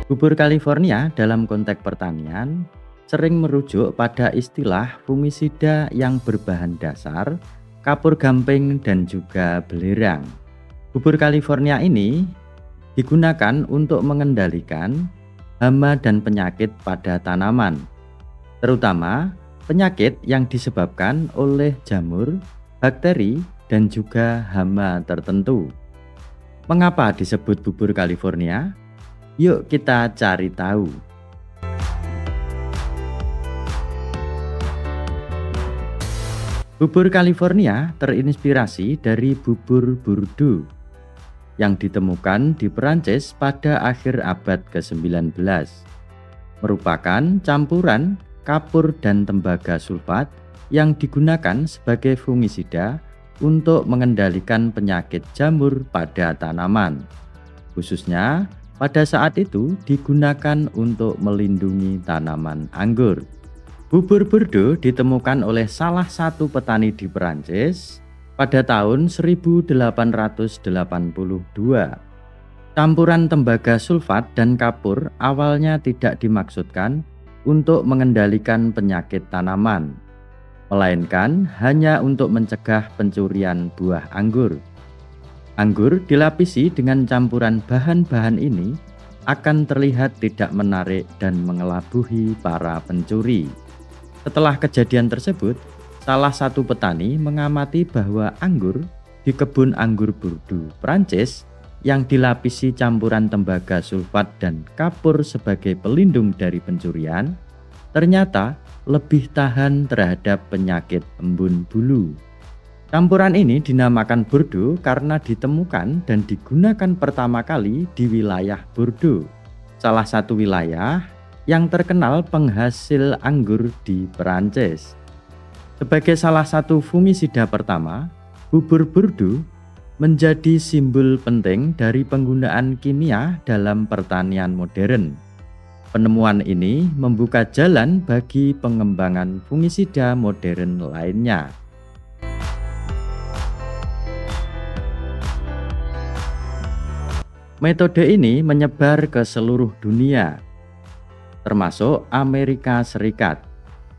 Bubur California dalam konteks pertanian sering merujuk pada istilah fungisida yang berbahan dasar kapur gamping dan juga belerang. Bubur California ini digunakan untuk mengendalikan hama dan penyakit pada tanaman, terutama penyakit yang disebabkan oleh jamur, bakteri, dan juga hama tertentu. Mengapa disebut bubur California? Yuk kita cari tahu. Bubur California terinspirasi dari bubur Bordeaux yang ditemukan di Perancis pada akhir abad ke-19. Merupakan campuran kapur dan tembaga sulfat yang digunakan sebagai fungisida untuk mengendalikan penyakit jamur pada tanaman. Khususnya pada saat itu digunakan untuk melindungi tanaman anggur. Bubur Bordeaux ditemukan oleh salah satu petani di Perancis pada tahun 1882. Campuran tembaga sulfat dan kapur awalnya tidak dimaksudkan untuk mengendalikan penyakit tanaman, melainkan hanya untuk mencegah pencurian buah anggur. Anggur dilapisi dengan campuran bahan-bahan ini akan terlihat tidak menarik dan mengelabuhi para pencuri. Setelah kejadian tersebut, salah satu petani mengamati bahwa anggur di kebun anggur Bordeaux, Prancis yang dilapisi campuran tembaga sulfat dan kapur sebagai pelindung dari pencurian, ternyata lebih tahan terhadap penyakit embun bulu. Campuran ini dinamakan Bordeaux karena ditemukan dan digunakan pertama kali di wilayah Bordeaux, salah satu wilayah yang terkenal penghasil anggur di Perancis. Sebagai salah satu fungisida pertama, bubur Bordeaux menjadi simbol penting dari penggunaan kimia dalam pertanian modern. Penemuan ini membuka jalan bagi pengembangan fungisida modern lainnya. Metode ini menyebar ke seluruh dunia, termasuk Amerika Serikat.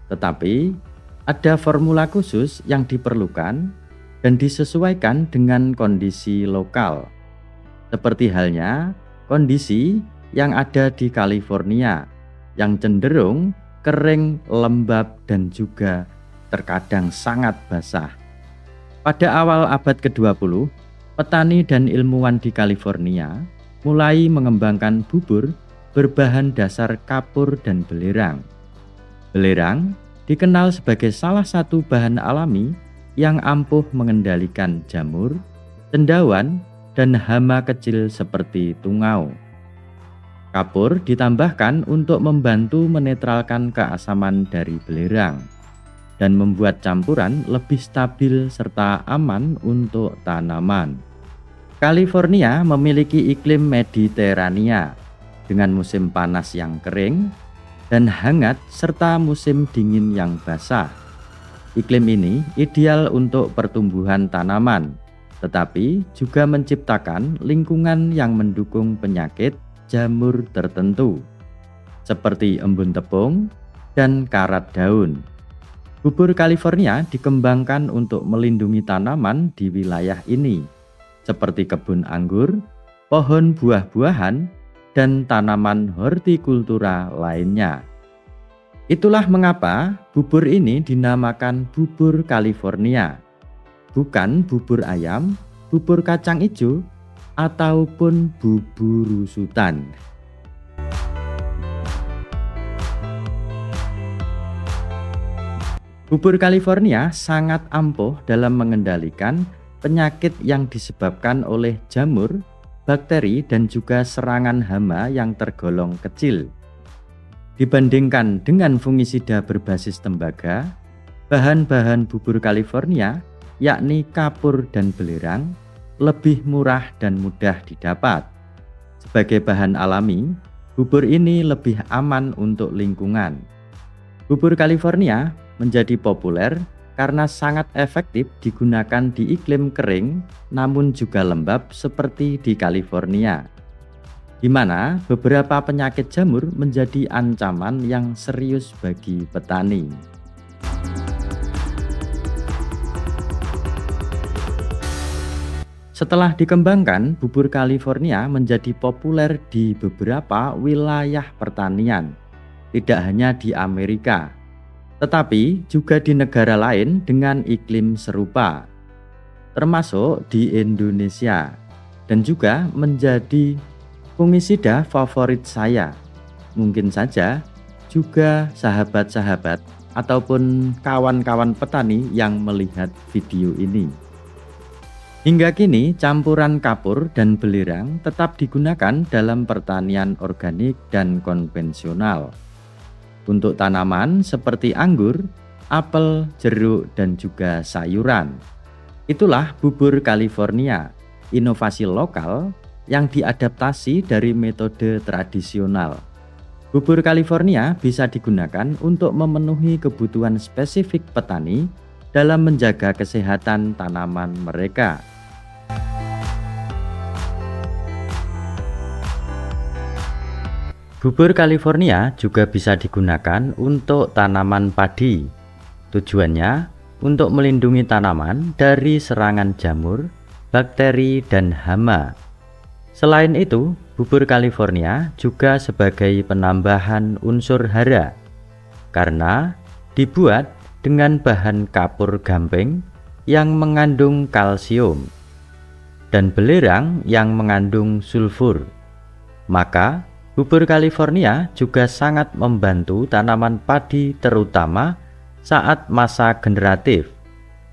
Tetapi ada formula khusus yang diperlukan dan disesuaikan dengan kondisi lokal. Seperti halnya kondisi yang ada di California, yang cenderung kering, lembab, dan juga terkadang sangat basah. Pada awal abad ke-20, petani dan ilmuwan di California mulai mengembangkan bubur berbahan dasar kapur dan belerang. Belerang dikenal sebagai salah satu bahan alami yang ampuh mengendalikan jamur, cendawan, dan hama kecil seperti tungau. Kapur ditambahkan untuk membantu menetralkan keasaman dari belerang dan membuat campuran lebih stabil serta aman untuk tanaman. California memiliki iklim Mediterania dengan musim panas yang kering dan hangat serta musim dingin yang basah. Iklim ini ideal untuk pertumbuhan tanaman, tetapi juga menciptakan lingkungan yang mendukung penyakit jamur tertentu, seperti embun tepung dan karat daun. Bubur California dikembangkan untuk melindungi tanaman di wilayah ini, seperti kebun anggur, pohon buah-buahan, dan tanaman hortikultura lainnya. Itulah mengapa bubur ini dinamakan bubur California, bukan bubur ayam, bubur kacang hijau, ataupun bubur rusutan. Bubur California sangat ampuh dalam mengendalikan penyakit yang disebabkan oleh jamur, bakteri, dan juga serangan hama yang tergolong kecil. Dibandingkan dengan fungisida berbasis tembaga, bahan-bahan bubur California, yakni kapur dan belerang, lebih murah dan mudah didapat. Sebagai bahan alami, bubur ini lebih aman untuk lingkungan. Bubur California menjadi populer karena sangat efektif digunakan di iklim kering namun juga lembab seperti di California. di mana beberapa penyakit jamur menjadi ancaman yang serius bagi petani. Setelah dikembangkan, bubur California menjadi populer di beberapa wilayah pertanian, tidak hanya di Amerika, tetapi juga di negara lain dengan iklim serupa, termasuk di Indonesia, dan juga menjadi fungisida favorit saya. Mungkin saja juga sahabat-sahabat ataupun kawan-kawan petani yang melihat video ini. Hingga kini campuran kapur dan belerang tetap digunakan dalam pertanian organik dan konvensional. Untuk tanaman seperti anggur, apel, jeruk, dan juga sayuran. Itulah bubur California, inovasi lokal yang diadaptasi dari metode tradisional. Bubur California bisa digunakan untuk memenuhi kebutuhan spesifik petani dalam menjaga kesehatan tanaman mereka. Bubur California juga bisa digunakan untuk tanaman padi. Tujuannya untuk melindungi tanaman dari serangan jamur, bakteri, dan hama. Selain itu, bubur California juga sebagai penambahan unsur hara karena dibuat dengan bahan kapur gamping yang mengandung kalsium dan belerang yang mengandung sulfur. Maka bubur California juga sangat membantu tanaman padi terutama saat masa generatif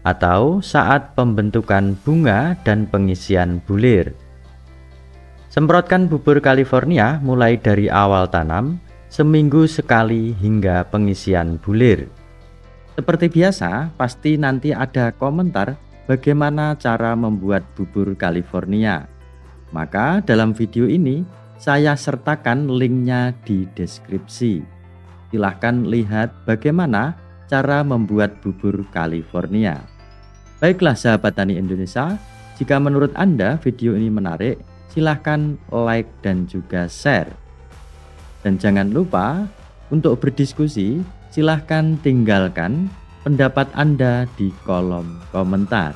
atau saat pembentukan bunga dan pengisian bulir. Semprotkan bubur California mulai dari awal tanam, seminggu sekali hingga pengisian bulir. Seperti biasa, pasti nanti ada komentar bagaimana cara membuat bubur California. Maka dalam video ini saya sertakan linknya di deskripsi. Silahkan lihat bagaimana cara membuat bubur California. Baiklah sahabat tani Indonesia, jika menurut Anda video ini menarik, silahkan like dan juga share. Dan jangan lupa untuk berdiskusi, silahkan tinggalkan pendapat Anda di kolom komentar.